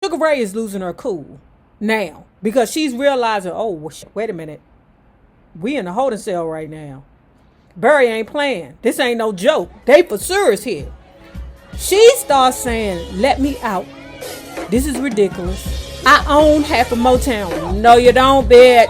Sugar Ray is losing her cool now because she's realizing, oh, wait a minute. We in the holding cell right now. Barry ain't playing. This ain't no joke. They for serious here. She starts saying, let me out. This is ridiculous. I own half of Motown. No, you don't, bitch.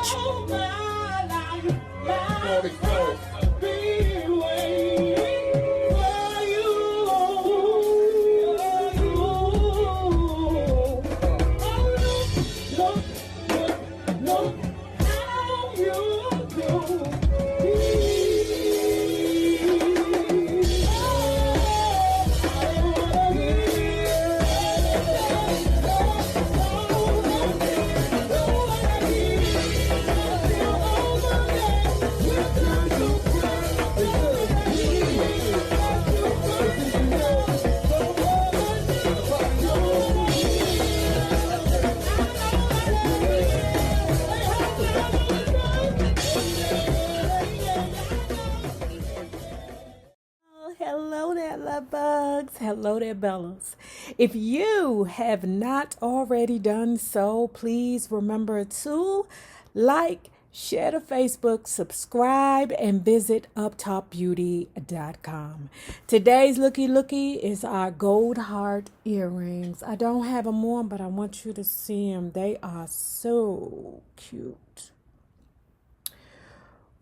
Hello there, love bugs. Hello there, Bellas. If you have not already done so, please remember to like, share to Facebook, subscribe, and visit uptopbeauty.com. Today's looky is our gold heart earrings. I don't have them on, but I want you to see them. They are so cute.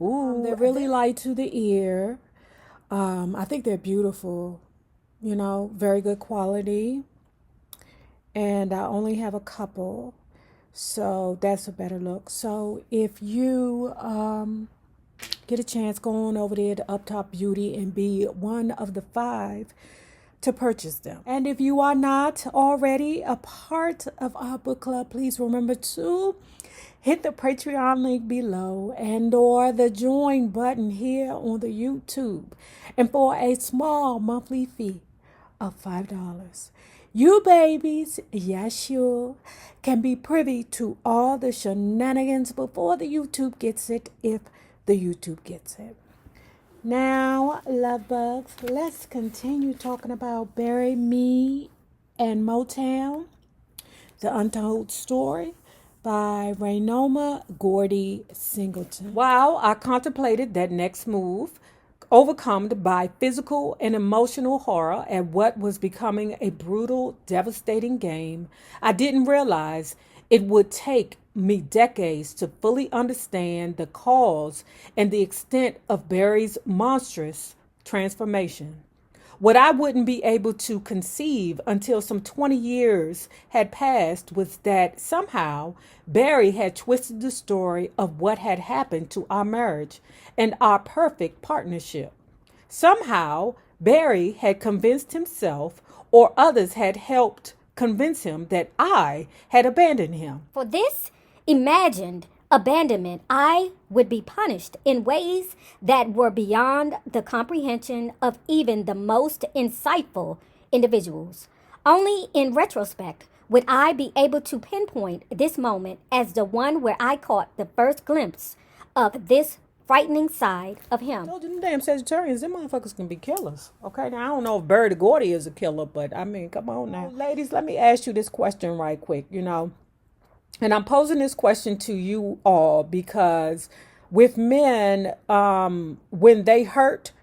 Ooh, they're really light to the ear. I think they're beautiful, very good quality. And I only have a couple, so that's a better look. So if you get a chance, go on over there to Uptop Beauty and be one of the 5 to purchase them. And if you are not already a part of our book club, please remember to hit the Patreon link below and or the join button here on the YouTube. And for a small monthly fee of $5, you babies, yes you, can be privy to all the shenanigans before the YouTube gets it, if the YouTube gets it. Now, love bugs, let's continue talking about Bury Me and Motown, the Untold Story by Raynoma Gordy Singleton. While I contemplated that next move, overcome by physical and emotional horror at what was becoming a brutal, devastating game, I didn't realize it would take me decades to fully understand the cause and the extent of Barry's monstrous transformation. What I wouldn't be able to conceive until some 20 years had passed was that somehow Barry had twisted the story of what had happened to our marriage and our perfect partnership. Somehow Barry had convinced himself, or others had helped convince him, that I had abandoned him. For this imagined abandonment, I would be punished in ways that were beyond the comprehension of even the most insightful individuals. Only in retrospect would I be able to pinpoint this moment as the one where I caught the first glimpse of this frightening side of him. I told you, them damn Sagittarians, them motherfuckers can be killers. Okay, now I don't know if Barry the Gordy is a killer, but I mean, come on now. Ladies, let me ask you this question right quick, And I'm posing this question to you all because with men, when they hurt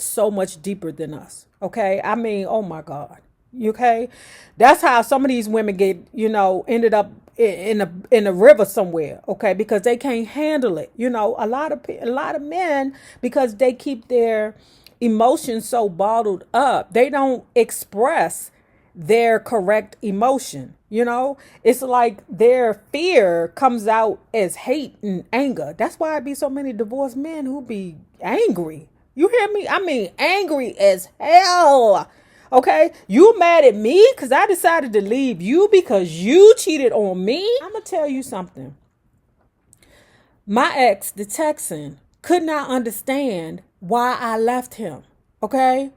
so much deeper than us. Okay. I mean, oh my God. Okay. That's how some of these women get, ended up in a river somewhere. Okay. Because they can't handle it. A lot of men, because they keep their emotions so bottled up, they don't express their correct emotion. It's like their fear comes out as hate and anger. That's why it be so many divorced men who be angry. You hear me? I mean, angry as hell. Okay, you mad at me because I decided to leave you because you cheated on me? I'm going to tell you something. My ex, the Texan, could not understand why I left him. Okay?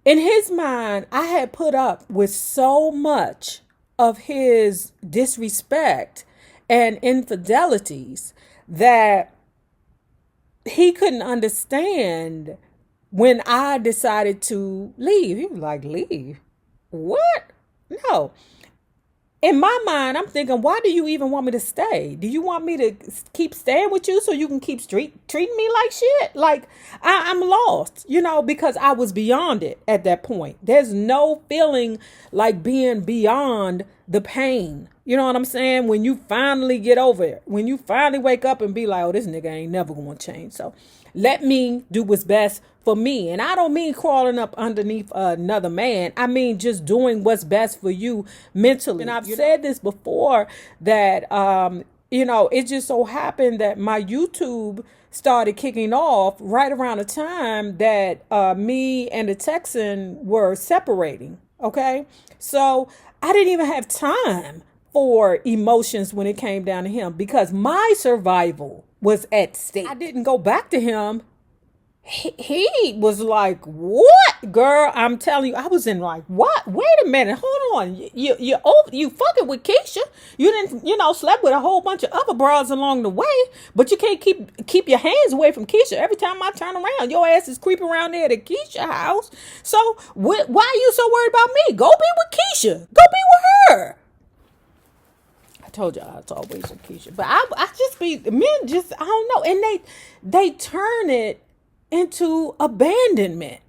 In his mind, I had put up with so much of his disrespect and infidelities that he couldn't understand when I decided to leave. He was like, leave? What? No. In my mind, I'm thinking, why do you even want me to stay? Do you want me to keep staying with you so you can keep treating me like shit? Like, I'm lost, because I was beyond it at that point. There's no feeling like being beyond the pain. You know what I'm saying? When you finally get over it, when you finally wake up and be like, oh, this nigga ain't never going to change. So let me do what's best for me. And I don't mean crawling up underneath another man. I mean just doing what's best for you mentally. And I've said this before that, it just so happened that my YouTube started kicking off right around the time that me and the Texan were separating. Okay. So I didn't even have time for emotions when it came down to him because my survival was at stake. I didn't go back to him. He was like, what, girl? I'm telling you, I was in like, what? Wait a minute, hold on. You fucking with Keisha. You didn't, slept with a whole bunch of other bras along the way, but you can't keep your hands away from Keisha. Every time I turn around, your ass is creeping around there at Keisha's house. So why are you so worried about me? Go be with Keisha. Go be with her. I told y'all it's always with Keisha, but I just be men. Just I don't know, and they turn it into abandonment.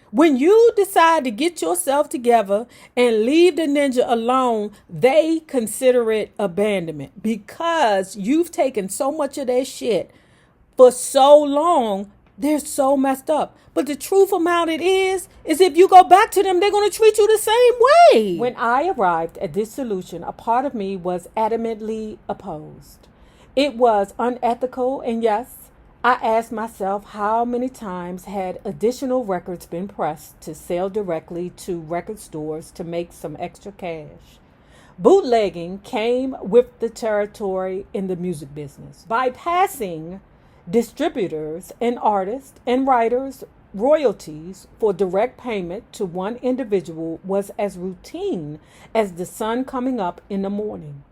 When you decide to get yourself together and leave the ninja alone, they consider it abandonment because you've taken so much of their shit for so long. They're so messed up. But the truth about it is if you go back to them, they're going to treat you the same way. When I arrived at this solution, a part of me was adamantly opposed. It was unethical, and yes, I asked myself how many times had additional records been pressed to sell directly to record stores to make some extra cash. Bootlegging came with the territory in the music business. Bypassing distributors and artists and writers' royalties for direct payment to one individual was as routine as the sun coming up in the morning.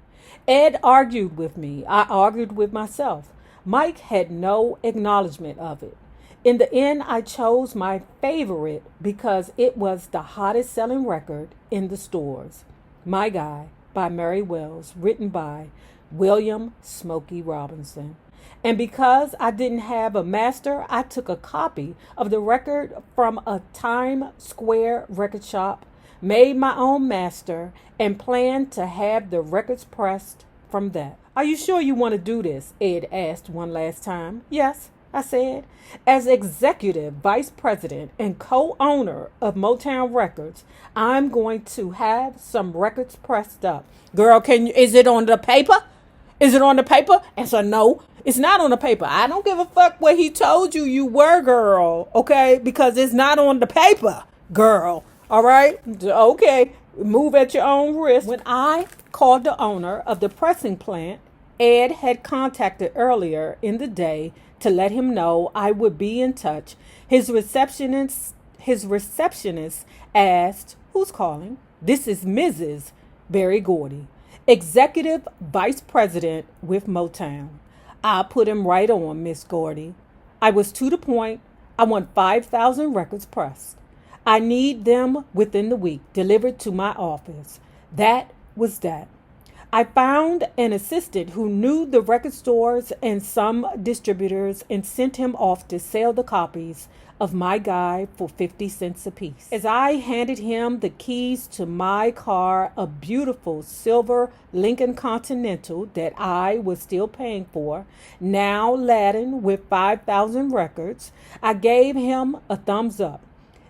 Ed argued with me. I argued with myself. Mike had no acknowledgement of it. In the end, I chose my favorite because it was the hottest selling record in the stores. My Guy by Mary Wells, written by William Smokey Robinson. And because I didn't have a master, I took a copy of the record from a Times Square record shop, made my own master, and planned to have the records pressed from that. Are you sure you want to do this? Ed asked one last time. Yes, I said. As executive vice president and co-owner of Motown Records, I'm going to have some records pressed up. Girl, is it on the paper? Is it on the paper? And so no, it's not on the paper. I don't give a fuck what he told you were, girl. Okay? Because it's not on the paper, girl. All right? Okay. Move at your own risk. When I called the owner of the pressing plant, Ed had contacted earlier in the day to let him know I would be in touch. His receptionist asked, "Who's calling?" "This is Mrs. Barry Gordy, executive vice president with Motown." "I put him right on, Miss Gordy. I was to the point. I want 5,000 records pressed. I need them within the week, delivered to my office." That was that. I found an assistant who knew the record stores and some distributors and sent him off to sell the copies of My Guy for 50 cents apiece. As I handed him the keys to my car, a beautiful silver Lincoln Continental that I was still paying for, now laden with 5,000 records, I gave him a thumbs up.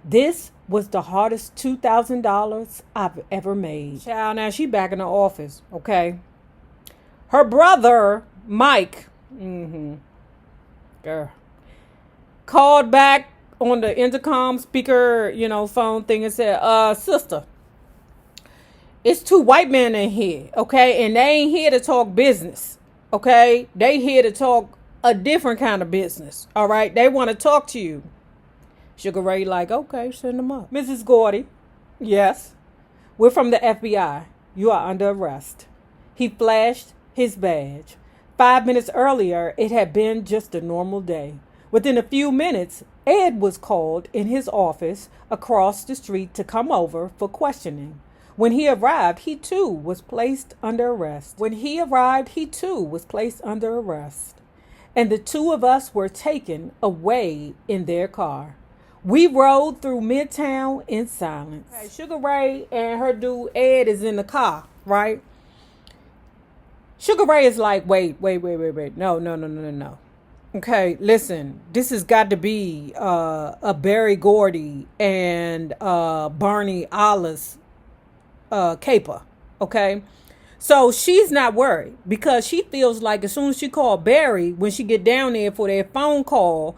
This was the hardest $2,000 I've ever made. Child, now she back in the office, okay? Her brother, Mike, girl, called back on the intercom speaker, phone thing and said, sister, it's two white men in here, okay? And they ain't here to talk business, okay? They here to talk a different kind of business, all right? They want to talk to you. Sugar Ray like, okay, send them up. Mrs. Gordy, yes, we're from the FBI. You are under arrest. He flashed his badge. 5 minutes earlier, it had been just a normal day. Within a few minutes, Ed was called in his office across the street to come over for questioning. When he arrived, he too was placed under arrest. And the two of us were taken away in their car. We rode through Midtown in silence. Okay, Sugar Ray and her dude Ed is in the car, right? Sugar Ray is like, wait. No. Okay, listen, this has got to be a Barry Gordy and Barney Alice caper, okay? So she's not worried because she feels like as soon as she called Barry, when she get down there for their phone call,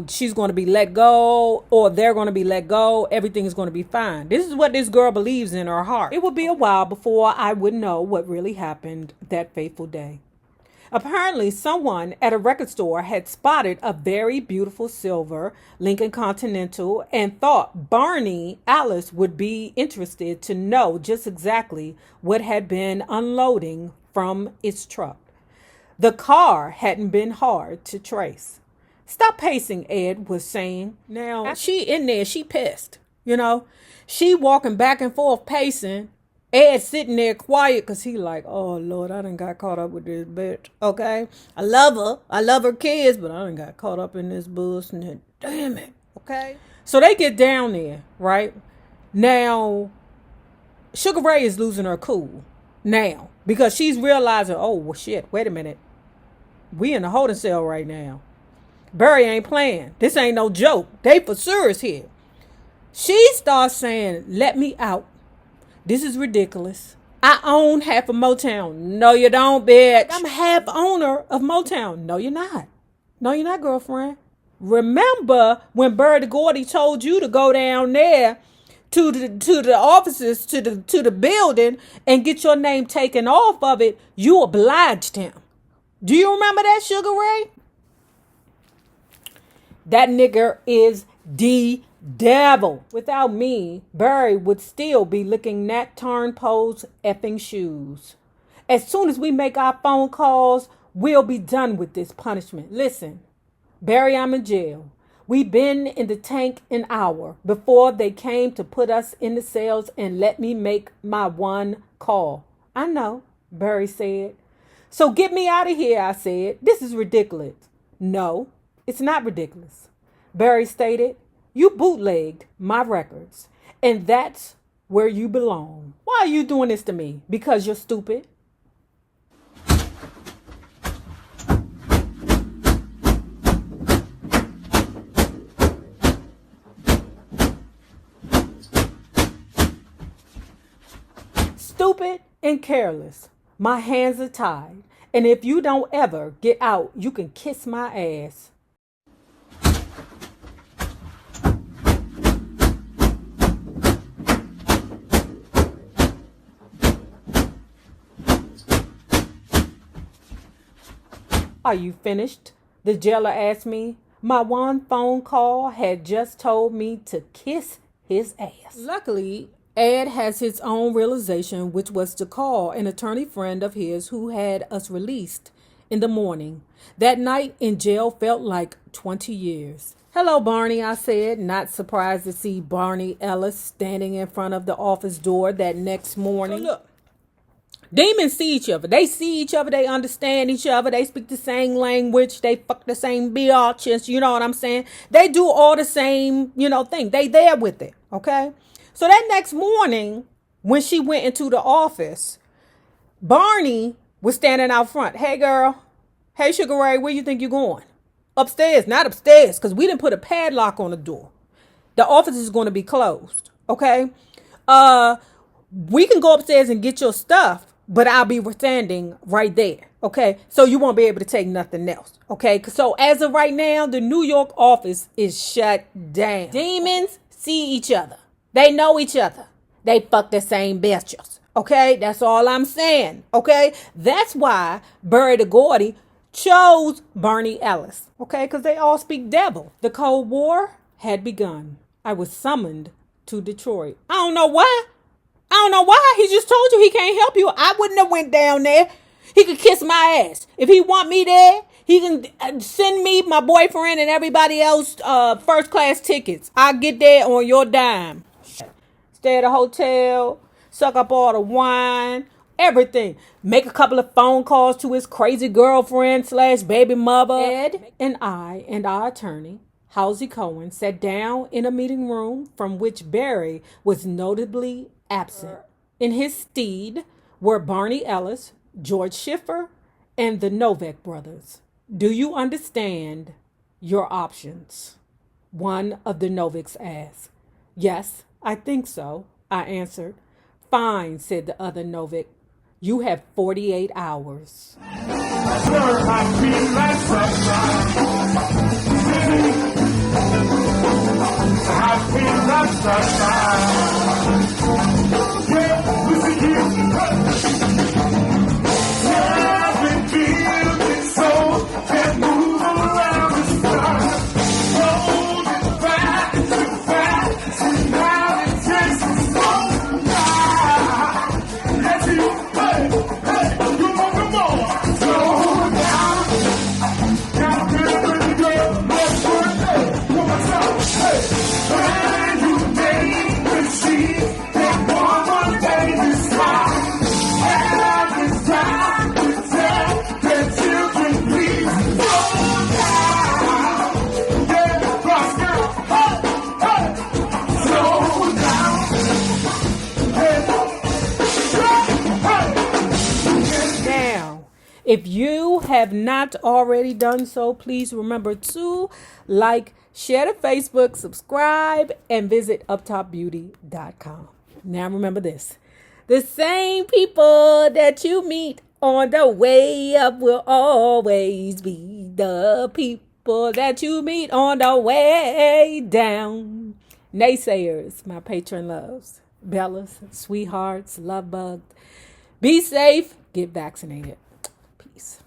she's going to be let go or they're going to be let go. Everything is going to be fine. This is what this girl believes in her heart. It would be a while before I would know what really happened that fateful day. Apparently, someone at a record store had spotted a very beautiful silver Lincoln Continental and thought Barney Alice would be interested to know just exactly what had been unloading from its truck. The car hadn't been hard to trace. Stop pacing, Ed was saying. Now, she in there, she pissed, She walking back and forth pacing. Ed sitting there quiet because he like, oh, Lord, I done got caught up with this bitch, okay? I love her kids, but I done got caught up in this bullshit. Damn it, okay? So they get down there, right? Now, Sugar Ray is losing her cool now because she's realizing, oh, well, shit, wait a minute. We in the holding cell right now. Barry ain't playing. This ain't no joke. They for serious here. She starts saying, let me out. This is ridiculous. I own half of Motown. No, you don't, bitch. I'm half owner of Motown. No, you're not. No, you're not, girlfriend. Remember when Gordy told you to go down there to the offices, to the building and get your name taken off of it? You obliged him. Do you remember that, Sugar Ray? That nigger is the devil. Without me, Barry would still be licking Nat Tarnpo's effing shoes. As soon as we make our phone calls, we'll be done with this punishment. Listen, Barry, I'm in jail. We've been in the tank an hour before they came to put us in the cells and let me make my one call. I know, Barry said. So get me out of here, I said. This is ridiculous. No, it's not ridiculous. Barry stated. You bootlegged my records, and that's where you belong. Why are you doing this to me? Because you're stupid? Stupid and careless. My hands are tied, and if you don't ever get out, you can kiss my ass. Are you finished? The jailer asked me. My one phone call had just told me to kiss his ass. Luckily, Ed has his own realization, which was to call an attorney friend of his who had us released in the morning. That night in jail felt like 20 years. Hello, Barney, I said, not surprised to see Barney Ellis standing in front of the office door that next morning. So look. Demons see each other. They see each other. They understand each other. They speak the same language. They fuck the same bitches. You know what I'm saying? They do all the same, thing. They there with it. Okay. So that next morning, when she went into the office, Barney was standing out front. Hey, girl. Hey, Sugar Ray, where you think you're going? Upstairs. Not upstairs, because we didn't put a padlock on the door. The office is going to be closed. Okay. We can go upstairs and get your stuff. But I'll be standing right there, okay? So you won't be able to take nothing else, okay? So as of right now, the New York office is shut down. Demons see each other. They know each other. They fuck the same bitches, okay? That's all I'm saying, okay? That's why Barry the Gordy chose Barney Ellis, okay? Because they all speak devil. The Cold War had begun. I was summoned to Detroit. I don't know why. He just told you he can't help you. I wouldn't have went down there. He could kiss my ass. If he want me there, he can send me, my boyfriend, and everybody else first class tickets. I'll get there on your dime. stay at a hotel, suck up all the wine, everything. Make a couple of phone calls to his crazy girlfriend / baby mother. Ed and I and our attorney, Halsey Cohen, sat down in a meeting room from which Barry was notably absent. In his stead were Barney Ellis, George Schiffer, and the Novak brothers. Do you understand your options? One of the Novaks asked. Yes, I think so, I answered. Fine, said the other Novak. You have 48 hours. If you have not already done so, please remember to like, share to Facebook, subscribe, and visit uptopbeauty.com. Now remember this. The same people that you meet on the way up will always be the people that you meet on the way down. Naysayers, my patron loves. Bellas, sweethearts, love bugs. Be safe, get vaccinated. Peace.